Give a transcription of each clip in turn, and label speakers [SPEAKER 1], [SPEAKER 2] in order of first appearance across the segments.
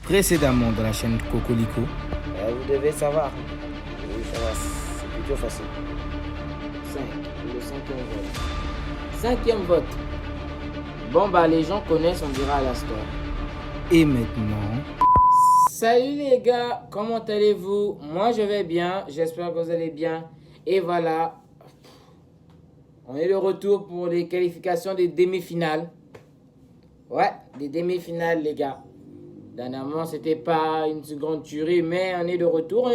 [SPEAKER 1] Précédemment dans la chaîne Cocolico.
[SPEAKER 2] Vous devez savoir. Vous devez savoir, c'est plutôt facile. 5, le cinquième vote. Cinquième vote. Bon, bah, les gens connaissent, on dira à la store.
[SPEAKER 1] Et maintenant...
[SPEAKER 2] Salut les gars, comment allez-vous? Moi, je vais bien, j'espère que vous allez bien. Et voilà, on est de retour pour les qualifications des demi-finales. Ouais, des demi-finales, les gars. Dernièrement, c'était pas une seconde tuerie, mais on est de retour,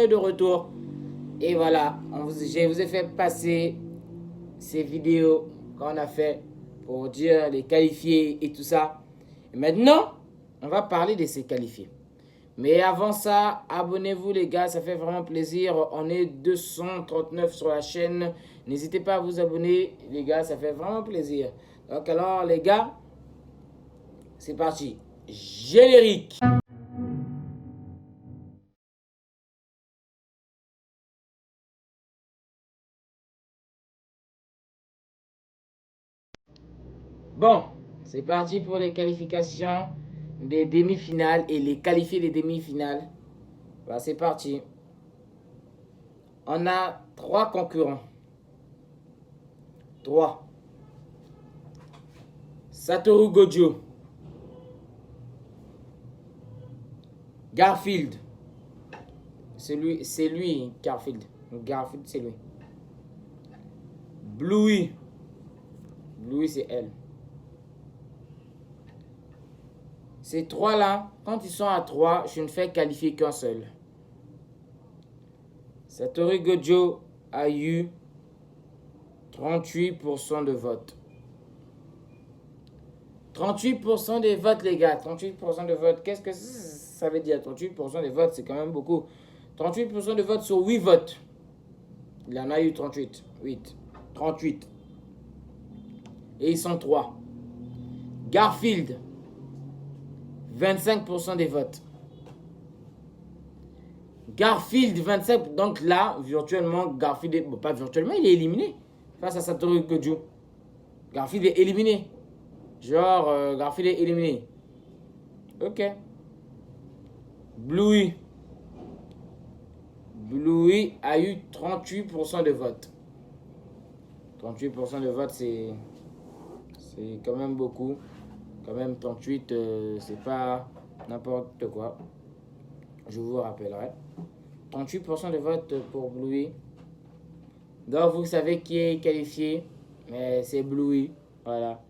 [SPEAKER 2] Et voilà, je vous ai fait passer ces vidéos qu'on a fait pour dire les qualifiés et tout ça. Et maintenant, on va parler de ces qualifiés. Mais avant ça, abonnez-vous les gars, ça fait vraiment plaisir. On est 239 sur la chaîne. N'hésitez pas à vous abonner les gars, ça fait vraiment plaisir. Donc alors les gars, c'est parti. Générique. Bon, c'est parti pour les qualifications des demi-finales et les qualifiés des demi-finales. Bah, c'est parti. On a 3 concurrents. 3. Satoru Gojo. Garfield. C'est lui, Garfield. Garfield, c'est lui. Bluey. Bluey, c'est elle. Ces 3-là, quand ils sont à 3, je ne fais qualifier qu'un seul. Satoru Gojo a eu 38% de vote. 38% des votes, les gars. 38% de votes. Qu'est-ce que ça veut dire? 38% des votes, c'est quand même beaucoup. 38% de votes sur 8 votes. Il en a eu 38. 8. 38. Et ils sont 3. Garfield. 25% des votes. Garfield, 25%. Donc là, virtuellement, Garfield, pas virtuellement, il est éliminé face à Satoru Gojo. Garfield est éliminé. Genre, Garfield est éliminé. Ok. Bluey. Bluey a eu 38% de votes. 38% de votes, c'est quand même beaucoup. Quand même, 38, c'est pas n'importe quoi. Je vous rappellerai. 38% de votes pour Bluey. Donc, vous savez qui est qualifié. Mais c'est Bluey. Voilà.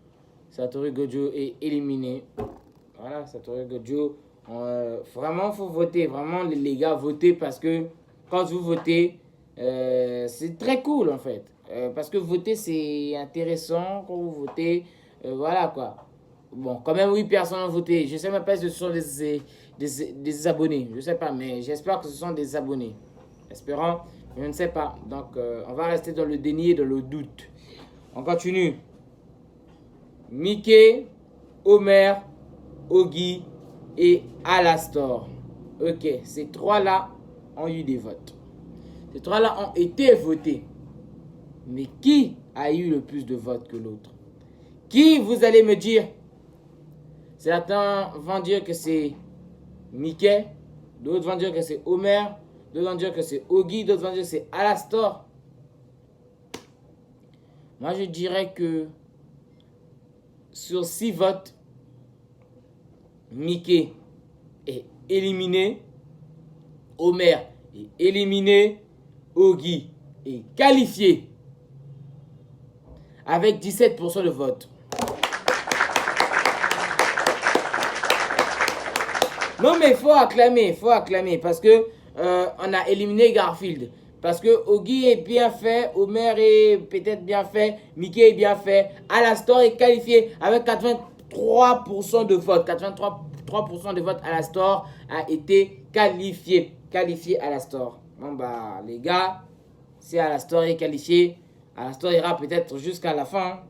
[SPEAKER 2] Satoru Gojo est éliminé. Voilà, Satoru Gojo. Vraiment, il faut voter. Vraiment, les gars, votez parce que quand vous votez, c'est très cool en fait. Parce que voter, c'est intéressant. Quand vous votez, voilà quoi. Bon, quand même, 8 personnes ont voté. Je ne sais même pas si ce sont des abonnés. Je ne sais pas, mais j'espère que ce sont des abonnés. Espérons, je ne sais pas. Donc, on va rester dans le déni et dans le doute. On continue. Mickey, Homer, Oggy et Alastor. Ok, ces 3-là ont eu des votes. Ces 3-là ont été votés. Mais qui a eu le plus de votes que l'autre? Qui, vous allez me dire? Certains vont dire que c'est Mickey, d'autres vont dire que c'est Homer, d'autres vont dire que c'est Oggy, d'autres vont dire que c'est Alastor. Moi, je dirais que sur 6 votes, Mickey est éliminé, Homer est éliminé, Oggy est qualifié avec 17% de vote. Non mais il faut acclamer parce que on a éliminé Garfield. Parce que Oggy est bien fait, Homer est peut-être bien fait, Mickey est bien fait, Alastor est qualifié avec 83% de vote. 83% de vote, Alastor a été qualifié. Qualifié Alastor. Bon bah les gars, si Alastor est qualifié, Alastor ira peut-être jusqu'à la fin.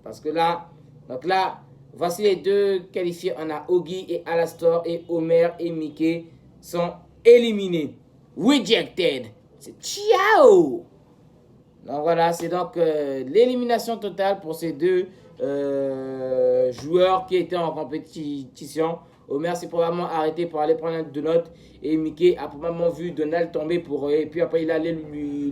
[SPEAKER 2] Parce que là, donc là, voici les deux qualifiés. On a Oggy et Alastor et Homer et Mickey sont éliminés. Rejected. C'est ciao. Donc voilà, c'est donc l'élimination totale pour ces deux joueurs qui étaient en compétition. Homer s'est probablement arrêté pour aller prendre de notes. Et Mickey a probablement vu Donald tomber pour... Et puis après, il allait lui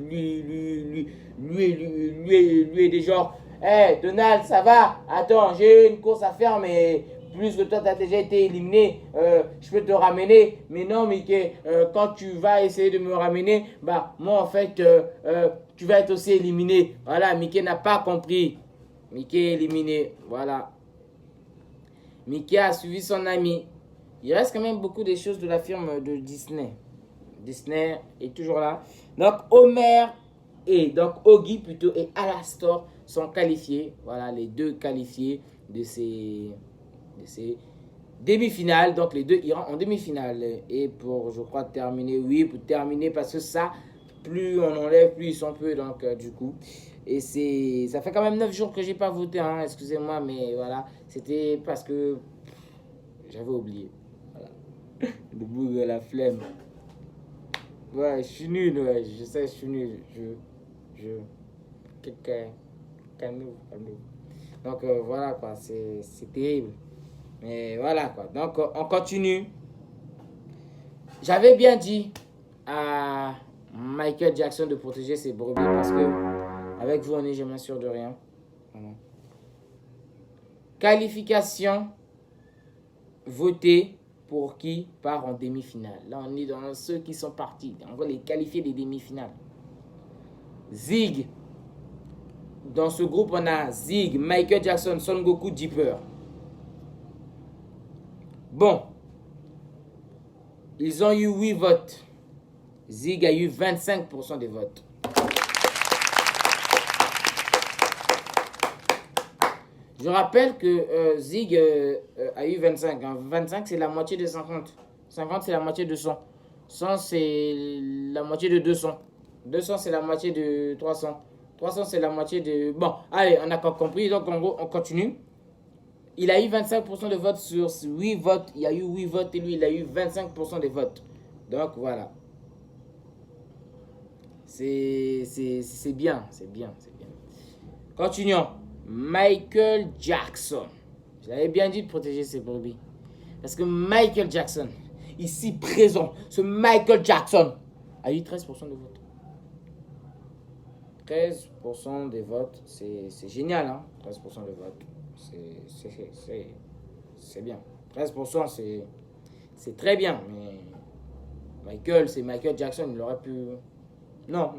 [SPEAKER 2] des genre... Hey, Donald, ça va? Attends, j'ai une course à faire, mais... Plus que toi, tu as déjà été éliminé, je peux te ramener. Mais non, Mickey, quand tu vas essayer de me ramener, bah, moi, en fait, tu vas être aussi éliminé. Voilà, Mickey n'a pas compris. Mickey est éliminé, voilà. Mickey a suivi son ami. Il reste quand même beaucoup de choses de la firme de Disney. Disney est toujours là. Donc, Homer et donc Oggy plutôt et Alastor sont qualifiés. Voilà, les deux qualifiés de ces demi-finales. Donc, les deux iront en demi-finale. Et pour, je crois, terminer, oui, pour terminer, parce que ça, plus on enlève, plus ils sont peu. Donc, du coup, et ça fait quand même 9 jours que j'ai pas voté, hein, excusez-moi, mais voilà, c'était parce que j'avais oublié. Voilà. Le bout de la flemme. Ouais, je suis nul, ouais, je sais, je suis nul. Calmez-vous, calmez-vous. Donc, voilà, quoi, c'est terrible. Mais voilà, quoi. Donc, on continue. J'avais bien dit à Michael Jackson de protéger ses brebis parce que avec vous, on n'est jamais sûr de rien. Voilà. Qualification. Voter pour qui part en demi-finale. Là, on est dans ceux qui sont partis. On va les qualifier des demi-finales. Zig. Dans ce groupe, on a Zig, Michael Jackson, Son Goku, Dipper. Bon. Ils ont eu 8 votes. Zig a eu 25% des votes. Je rappelle que Zig a eu 25. Hein. 25, c'est la moitié de 50. 50, c'est la moitié de 100. 100, c'est la moitié de 200. 200, c'est la moitié de 300. 300, c'est la moitié de... Bon, allez, on a compris. Donc, en gros, on continue. Il a eu 25% de votes sur 8 votes. Il y a eu 8 votes et lui, il a eu 25% des votes. Donc, voilà. C'est bien, c'est bien, c'est bien. Continuons. Michael Jackson. J'avais bien dit de protéger ses brebis. Parce que Michael Jackson, ici présent, ce Michael Jackson, a eu 13% de votes. 13% des votes, c'est génial, hein? 13% de votes, c'est bien. 13%, c'est très bien. Mais Michael, c'est Michael Jackson, il aurait pu... Non,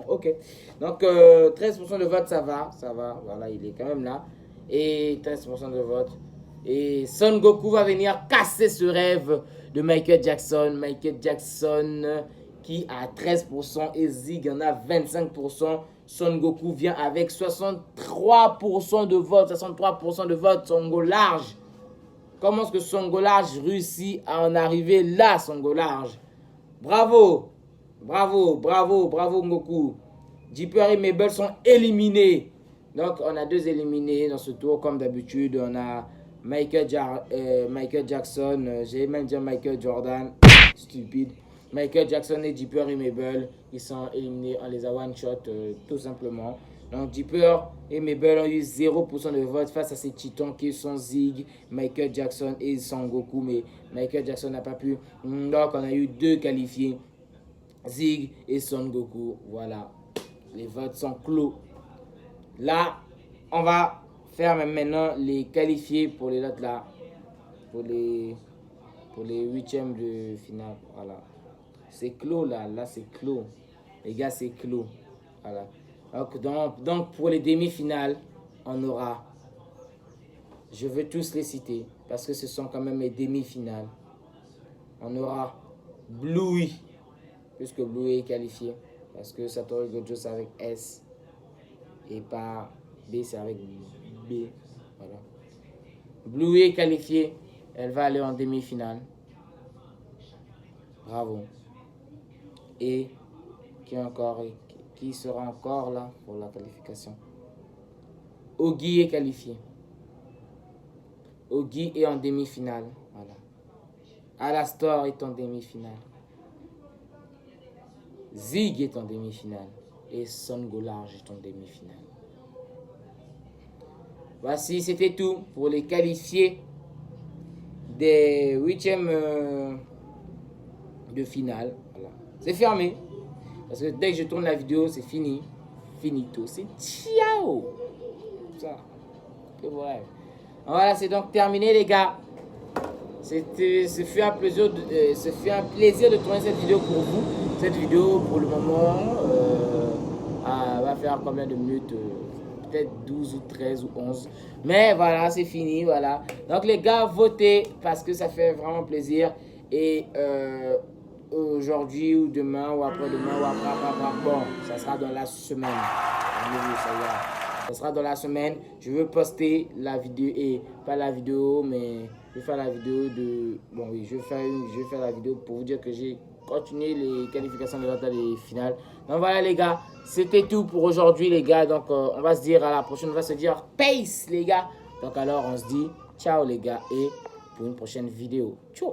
[SPEAKER 2] ok. Donc, 13% de vote, ça va. Voilà, il est quand même là. Et 13% de vote. Et Son Goku va venir casser ce rêve de Michael Jackson. Michael Jackson qui a 13% et Zig en a 25%. Son Goku vient avec 63% de vote. 63% de vote, Son Go large. Comment est-ce que Son Go large réussit à en arriver là, Son Go large? Bravo! Bravo Goku. Dipper et Mabel sont éliminés. Donc on a 2 éliminés dans ce tour comme d'habitude. On a Michael Jackson, j'ai même dit Michael Jordan, stupide. Michael Jackson et Dipper et Mabel, ils sont éliminés, on les a one shot tout simplement. Donc Dipper et Mabel ont eu 0% de vote face à ces titans qui sont Zig, Michael Jackson et Son Goku. Mais Michael Jackson n'a pas pu. Donc on a eu 2 qualifiés. Zig et Son Goku, voilà, les votes sont clos. Là, on va faire maintenant les qualifiés pour les autres là, pour les 8e de finale, voilà. C'est clos là c'est clos. Les gars, c'est clos, voilà. Donc pour les demi-finales, on aura, je veux tous les citer, parce que ce sont quand même les demi-finales. On aura Bluey, puisque Bluey est qualifié, parce que Satoru Gojo c'est avec S et pas B, c'est avec B. Voilà. Bluey est qualifiée, elle va aller en demi-finale. Bravo. Et qui sera encore là pour la qualification? Oggy est qualifié. Oggy est en demi-finale. Voilà. Alastor est en demi-finale. Zig est en demi-finale et Son Golarge est en demi-finale. Voici, c'était tout pour les qualifiés des huitièmes de finale. Voilà. C'est fermé. Parce que dès que je tourne la vidéo, c'est fini. Finito. C'est ciao. Ça. Que bref. Voilà, c'est donc terminé, les gars. Ce fut un plaisir de tourner cette vidéo pour vous. Cette vidéo, pour le moment, va faire combien de minutes peut-être 12 ou 13 ou 11. Mais voilà, c'est fini, voilà. Donc les gars, votez parce que ça fait vraiment plaisir. Et aujourd'hui ou demain ou après-demain ou après, bon, ça sera dans la semaine. Ça sera dans la semaine. Je veux poster la vidéo, et pas la vidéo, mais je vais faire la vidéo de... Bon oui, je vais faire la vidéo pour vous dire que j'ai continué les qualifications de l'autre des finales. Donc voilà les gars, c'était tout pour aujourd'hui les gars. Donc on va se dire à la prochaine, on va se dire peace les gars. Donc alors on se dit ciao les gars et pour une prochaine vidéo. Ciao.